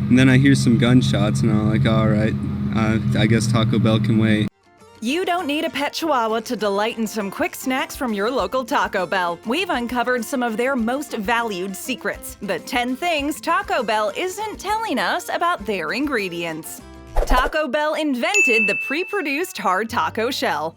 And then I hear some gunshots, and I'm like, all right, I guess Taco Bell can wait. You don't need a pet chihuahua to delight in some quick snacks from your local Taco Bell. We've uncovered some of their most valued secrets. The 10 things Taco Bell isn't telling us about their ingredients. Taco Bell invented the pre-produced hard taco shell.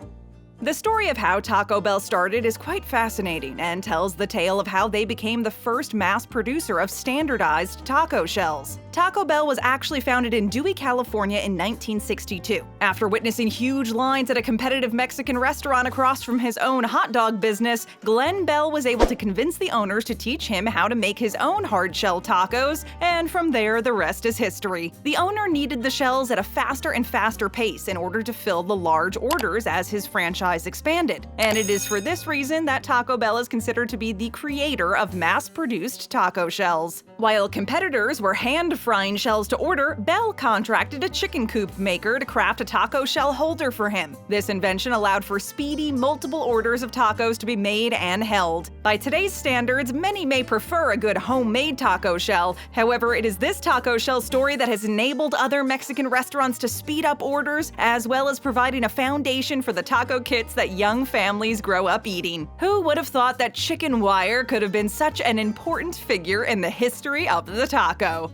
The story of how Taco Bell started is quite fascinating and tells the tale of how they became the first mass producer of standardized taco shells. Taco Bell was actually founded in Dewey, California in 1962. After witnessing huge lines at a competitive Mexican restaurant across from his own hot dog business, Glenn Bell was able to convince the owners to teach him how to make his own hard-shell tacos, and from there the rest is history. The owner needed the shells at a faster and faster pace in order to fill the large orders as his franchise expanded. And it is for this reason that Taco Bell is considered to be the creator of mass-produced taco shells. While competitors were hand-frying shells to order, Bell contracted a chicken coop maker to craft a taco shell holder for him. This invention allowed for speedy, multiple orders of tacos to be made and held. By today's standards, many may prefer a good homemade taco shell. However, it is this taco shell story that has enabled other Mexican restaurants to speed up orders, as well as providing a foundation for the taco kits that young families grow up eating. Who would have thought that chicken wire could have been such an important figure in the history of the taco?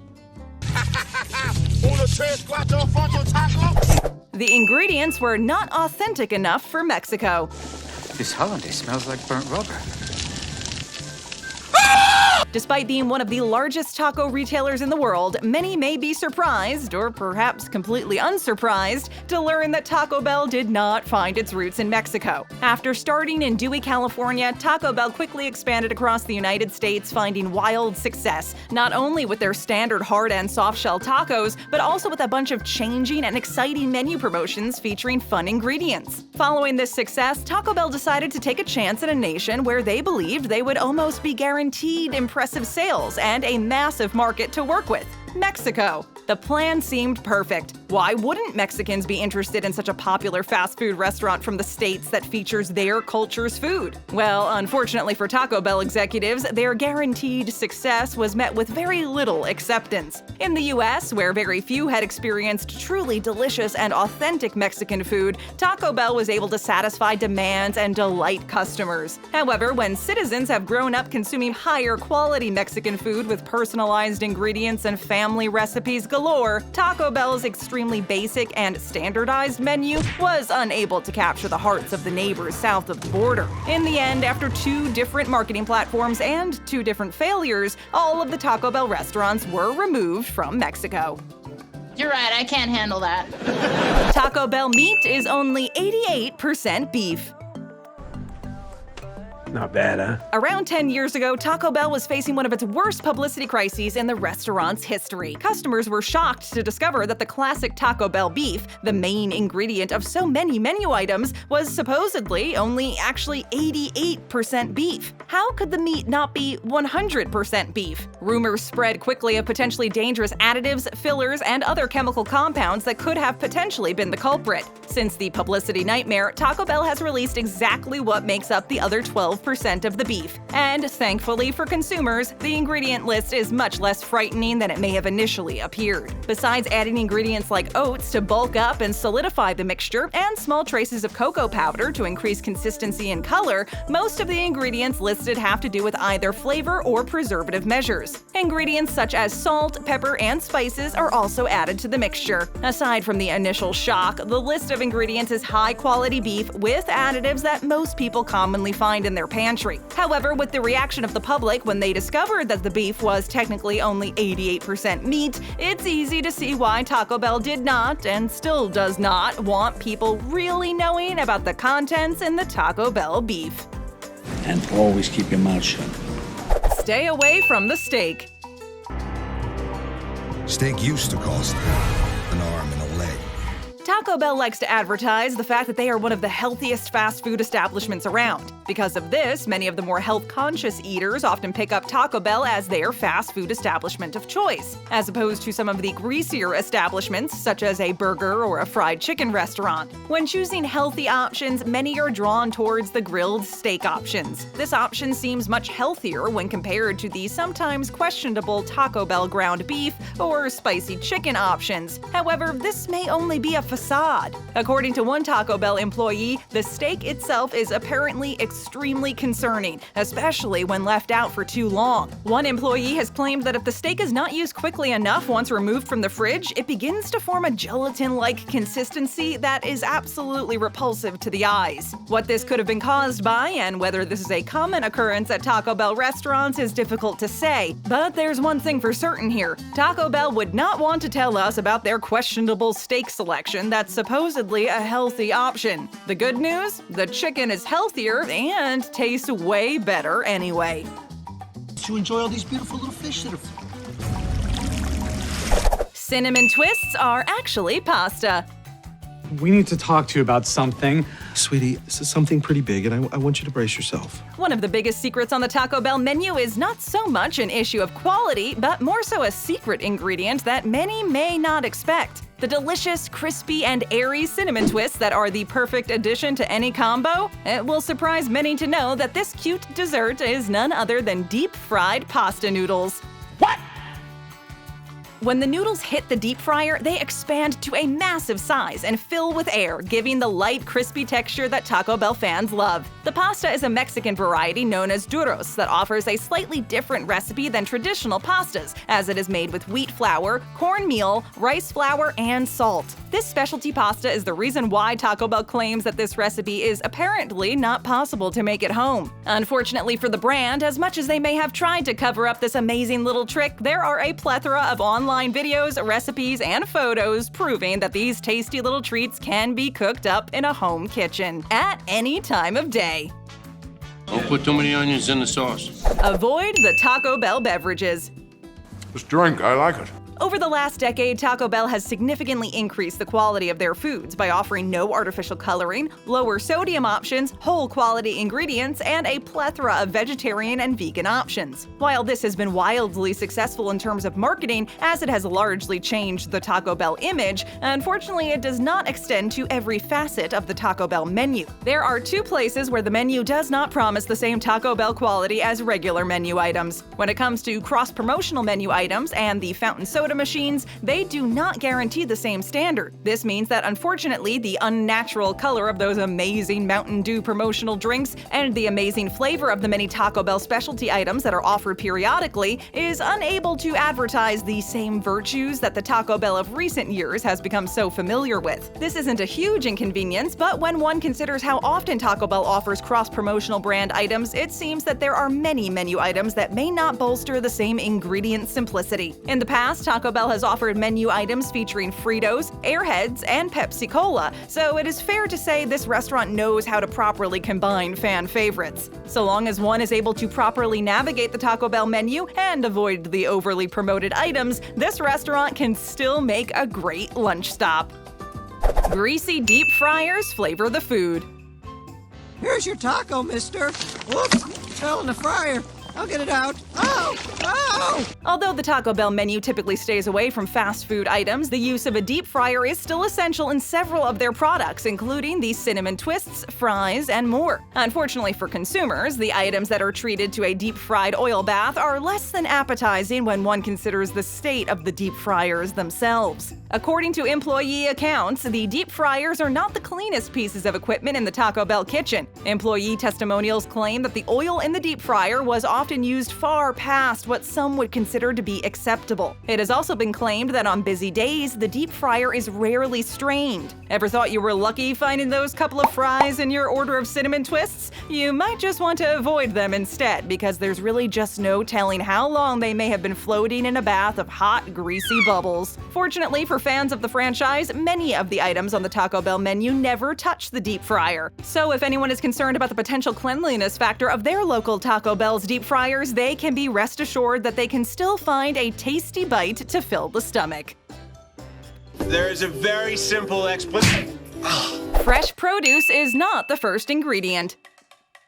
The ingredients were not authentic enough for Mexico. This hollandaise smells like burnt rubber. Despite being one of the largest taco retailers in the world, many may be surprised, or perhaps completely unsurprised, to learn that Taco Bell did not find its roots in Mexico. After starting in Dewey, California, Taco Bell quickly expanded across the United States, finding wild success, not only with their standard hard and soft shell tacos, but also with a bunch of changing and exciting menu promotions featuring fun ingredients. Following this success, Taco Bell decided to take a chance in a nation where they believed they would almost be guaranteed impressive sales and a massive market to work with: Mexico. The plan seemed perfect. Why wouldn't Mexicans be interested in such a popular fast food restaurant from the States that features their culture's food? Well, unfortunately for Taco Bell executives, their guaranteed success was met with very little acceptance. In the US, where very few had experienced truly delicious and authentic Mexican food, Taco Bell was able to satisfy demands and delight customers. However, when citizens have grown up consuming higher quality Mexican food with personalized ingredients and family recipes galore, Taco Bell's extremely basic and standardized menu was unable to capture the hearts of the neighbors south of the border. In the end, after 2 different marketing platforms and 2 different failures, all of the Taco Bell restaurants were removed from Mexico. You're right, I can't handle that. Taco Bell meat is only 88% beef. Not bad, huh? Around 10 years ago, Taco Bell was facing one of its worst publicity crises in the restaurant's history. Customers were shocked to discover that the classic Taco Bell beef, the main ingredient of so many menu items, was supposedly only actually 88% beef. How could the meat not be 100% beef? Rumors spread quickly of potentially dangerous additives, fillers, and other chemical compounds that could have potentially been the culprit. Since the publicity nightmare, Taco Bell has released exactly what makes up the other 12% of the beef. And thankfully for consumers, the ingredient list is much less frightening than it may have initially appeared. Besides adding ingredients like oats to bulk up and solidify the mixture, and small traces of cocoa powder to increase consistency and color, most of the ingredients listed have to do with either flavor or preservative measures. Ingredients such as salt, pepper, and spices are also added to the mixture. Aside from the initial shock, the list of ingredients is high-quality beef with additives that most people commonly find in their pantry. However, with the reaction of the public when they discovered that the beef was technically only 88% meat, it's easy to see why Taco Bell did not, and still does not, want people really knowing about the contents in the Taco Bell beef. And always keep your mouth shut. Stay away from the steak. Steak used to cost an arm and a leg. Taco Bell likes to advertise the fact that they are one of the healthiest fast food establishments around. Because of this, many of the more health-conscious eaters often pick up Taco Bell as their fast food establishment of choice, as opposed to some of the greasier establishments, such as a burger or a fried chicken restaurant. When choosing healthy options, many are drawn towards the grilled steak options. This option seems much healthier when compared to the sometimes questionable Taco Bell ground beef or spicy chicken options. However, this may only be a facade. According to one Taco Bell employee, the steak itself is apparently extremely concerning, especially when left out for too long. One employee has claimed that if the steak is not used quickly enough once removed from the fridge, it begins to form a gelatin-like consistency that is absolutely repulsive to the eyes. What this could have been caused by and whether this is a common occurrence at Taco Bell restaurants is difficult to say, but there's one thing for certain here. Taco Bell would not want to tell us about their questionable steak selection that's supposedly a healthy option. The good news? The chicken is healthier and tastes way better anyway. You enjoy all these beautiful little fish that are... Cinnamon twists are actually pasta. We need to talk to you about something. Sweetie, this is something pretty big, and I want you to brace yourself. One of the biggest secrets on the Taco Bell menu is not so much an issue of quality, but more so a secret ingredient that many may not expect. The delicious, crispy, and airy cinnamon twists that are the perfect addition to any combo. It will surprise many to know that this cute dessert is none other than deep-fried pasta noodles. When the noodles hit the deep fryer, they expand to a massive size and fill with air, giving the light, crispy texture that Taco Bell fans love. The pasta is a Mexican variety known as duros that offers a slightly different recipe than traditional pastas, as it is made with wheat flour, cornmeal, rice flour, and salt. This specialty pasta is the reason why Taco Bell claims that this recipe is apparently not possible to make at home. Unfortunately for the brand, as much as they may have tried to cover up this amazing little trick, there are a plethora of online videos, recipes, and photos proving that these tasty little treats can be cooked up in a home kitchen at any time of day. Don't put too many onions in the sauce. Avoid the Taco Bell beverages. This drink, I like it. Over the last decade, Taco Bell has significantly increased the quality of their foods by offering no artificial coloring, lower sodium options, whole quality ingredients, and a plethora of vegetarian and vegan options. While this has been wildly successful in terms of marketing, as it has largely changed the Taco Bell image, unfortunately it does not extend to every facet of the Taco Bell menu. There are two places where the menu does not promise the same Taco Bell quality as regular menu items. When it comes to cross-promotional menu items and the fountain soda machines, they do not guarantee the same standard. This means that unfortunately, the unnatural color of those amazing Mountain Dew promotional drinks and the amazing flavor of the many Taco Bell specialty items that are offered periodically is unable to advertise the same virtues that the Taco Bell of recent years has become so familiar with. This isn't a huge inconvenience, but when one considers how often Taco Bell offers cross-promotional brand items, it seems that there are many menu items that may not bolster the same ingredient simplicity. In the past, Taco Bell has offered menu items featuring Fritos, Airheads, and Pepsi Cola, so it is fair to say this restaurant knows how to properly combine fan favorites. So long as one is able to properly navigate the Taco Bell menu and avoid the overly promoted items, this restaurant can still make a great lunch stop. Greasy deep fryers flavor the food. Here's your taco, mister. Whoops, fell in the fryer. I'll get it out. Oh! Oh! Although the Taco Bell menu typically stays away from fast food items, the use of a deep fryer is still essential in several of their products, including the cinnamon twists, fries, and more. Unfortunately for consumers, the items that are treated to a deep-fried oil bath are less than appetizing when one considers the state of the deep fryers themselves. According to employee accounts, the deep fryers are not the cleanest pieces of equipment in the Taco Bell kitchen. Employee testimonials claim that the oil in the deep fryer was often used far past what some would consider to be acceptable. It has also been claimed that on busy days, the deep fryer is rarely strained. Ever thought you were lucky finding those couple of fries in your order of cinnamon twists? You might just want to avoid them instead, because there's really just no telling how long they may have been floating in a bath of hot, greasy bubbles. Fortunately for fans of the franchise, many of the items on the Taco Bell menu never touch the deep fryer. So if anyone is concerned about the potential cleanliness factor of their local Taco Bell's deep fryers, they can be rest assured that they can still find a tasty bite to fill the stomach. There is a very simple explanation. Fresh produce is not the first ingredient.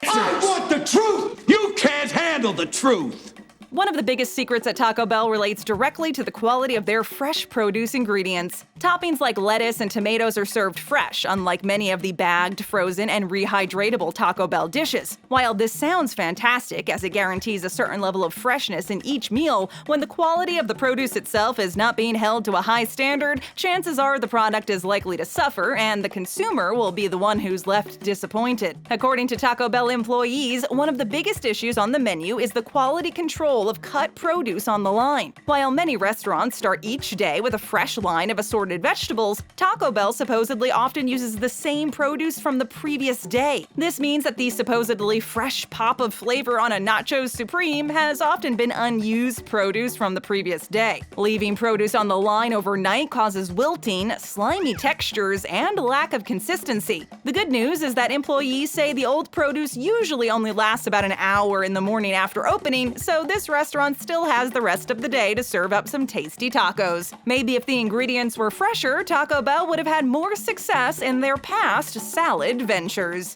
I want the truth! You can't handle the truth! One of the biggest secrets at Taco Bell relates directly to the quality of their fresh produce ingredients. Toppings like lettuce and tomatoes are served fresh, unlike many of the bagged, frozen, and rehydratable Taco Bell dishes. While this sounds fantastic, as it guarantees a certain level of freshness in each meal, when the quality of the produce itself is not being held to a high standard, chances are the product is likely to suffer, and the consumer will be the one who's left disappointed. According to Taco Bell employees, one of the biggest issues on the menu is the quality control of cut produce on the line. While many restaurants start each day with a fresh line of assorted vegetables, Taco Bell supposedly often uses the same produce from the previous day. This means that the supposedly fresh pop of flavor on a Nachos Supreme has often been unused produce from the previous day. Leaving produce on the line overnight causes wilting, slimy textures, and lack of consistency. The good news is that employees say the old produce usually only lasts about an hour in the morning after opening, so this restaurant still has the rest of the day to serve up some tasty tacos. Maybe if the ingredients were fresher, Taco Bell would have had more success in their past salad ventures.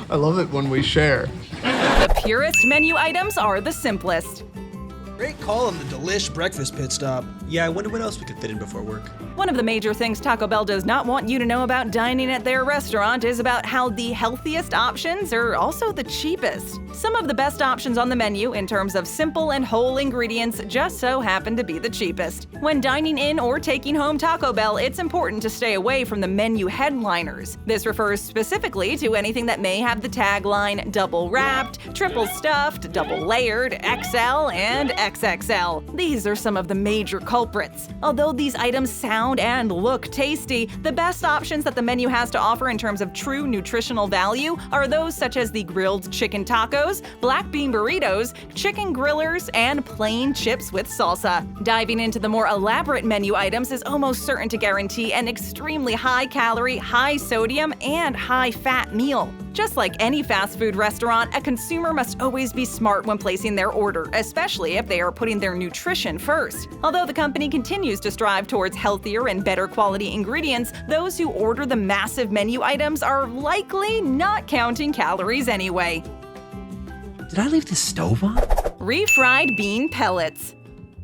I love it when we share. The Purest menu items are the simplest. Great call on the delish breakfast pit stop. Yeah, I wonder what else we could fit in before work. One of the major things Taco Bell does not want you to know about dining at their restaurant is about how the healthiest options are also the cheapest. Some of the best options on the menu in terms of simple and whole ingredients just so happen to be the cheapest. When dining in or taking home Taco Bell, it's important to stay away from the menu headliners. This refers specifically to anything that may have the tagline double wrapped, triple stuffed, double layered, XL, and XXL. These are some of the major culprits. Although these items sound and look tasty, the best options that the menu has to offer in terms of true nutritional value are those such as the grilled chicken tacos, black bean burritos, chicken grillers, and plain chips with salsa. Diving into the more elaborate menu items is almost certain to guarantee an extremely high-calorie, high-sodium, and high-fat meal. Just like any fast food restaurant, a consumer must always be smart when placing their order, especially if they are putting their nutrition first. Although the company continues to strive towards healthier and better quality ingredients, those who order the massive menu items are likely not counting calories anyway. Did I leave the stove on? Refried bean pellets.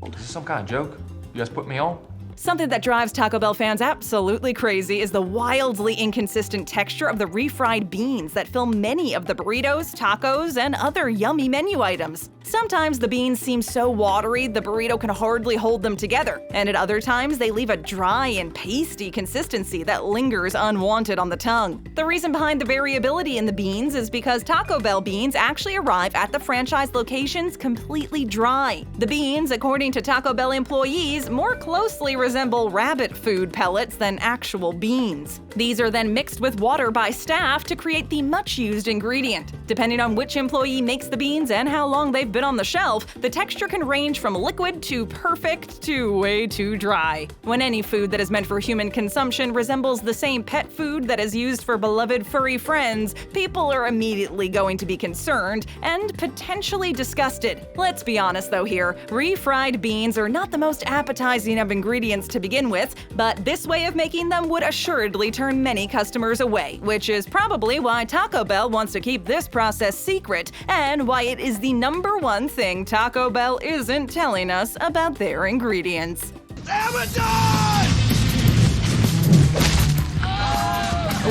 Is this some kind of joke? You guys put me on? Something that drives Taco Bell fans absolutely crazy is the wildly inconsistent texture of the refried beans that fill many of the burritos, tacos, and other yummy menu items. Sometimes the beans seem so watery the burrito can hardly hold them together, and at other times they leave a dry and pasty consistency that lingers unwanted on the tongue. The reason behind the variability in the beans is because Taco Bell beans actually arrive at the franchise locations completely dry. The beans, according to Taco Bell employees, more closely resemble rabbit food pellets than actual beans. These are then mixed with water by staff to create the much-used ingredient. Depending on which employee makes the beans and how long they've been on the shelf, the texture can range from liquid to perfect to way too dry. When any food that is meant for human consumption resembles the same pet food that is used for beloved furry friends, people are immediately going to be concerned and potentially disgusted. Let's be honest though here, refried beans are not the most appetizing of ingredients to begin with, but this way of making them would assuredly turn many customers away, which is probably why Taco Bell wants to keep this process secret and why it is the number one thing Taco Bell isn't telling us about their ingredients.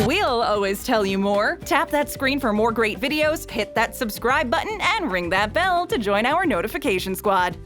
We'll always tell you more. Tap that screen for more great videos, hit that subscribe button, and ring that bell to join our notification squad.